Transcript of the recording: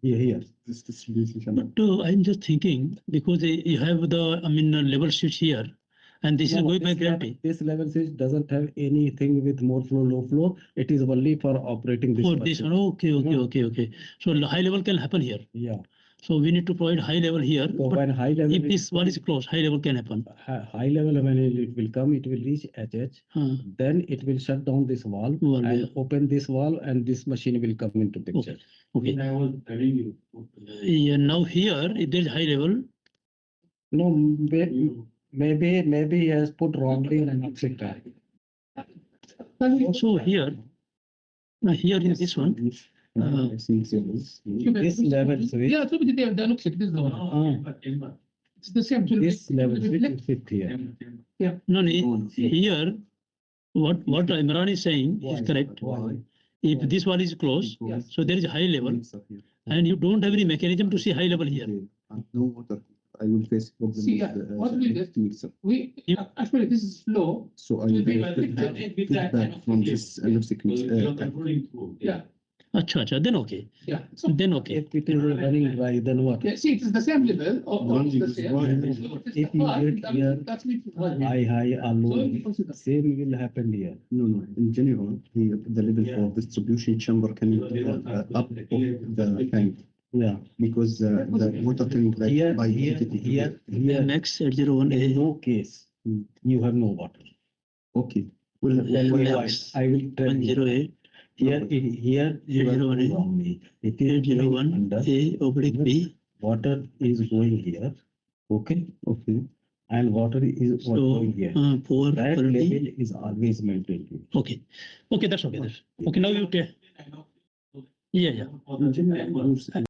Here. This distribution channel. But I'm just thinking, because you have the, level switch here, and this is No, going by this level- gravity. This level switch doesn't have anything with more flow, low flow. It is only for operating this For this machine. one, okay, Mhm. okay. So the high level can happen here. Yeah. So we need to provide high level here. So But when high level, if this one is closed, high level can happen. high level, when it will come, it will reach HH. Then it will shut down this valve Valve, and yeah. open this valve, and this machine will come into picture. Okay. I was telling you. Yeah, now here, if there is high level, No, maybe he has put wrongly and upset that. so here, here in this one, This level switch, Yeah, so they looks like this is the one. It's the same. this level switch will fit here. no, here, what Imran is saying is correct. Why? If this one is closed, so there is a high level, and you don't have any mechanism to see high level here. No water. I will face problem See, with what we did- mixer. We, actually, this is flow. So I will get feedback from this electric tank. Yeah, Acha, then okay. yeah. Then okay. If it is running dry, then what? Yeah, see, it is the same level or it's the Because same. why? If you get here, That's me. high, low, same will happen here. No. In general, the level for distribution chamber can be up of the tank Yeah. because the water tank like Here, by here, entity. here, here, Max 801 in A. no case, you have no water. Okay. Well, Tell me why. Max I will tell you. 108 Here, here, you have 801 A. wrongly. It is going 801 under, A/B. water is going here, okay? Okay. And water is So, going here. poor That quality. level is always maintained. Okay, that's okay. Okay, now you take. Yeah. In general,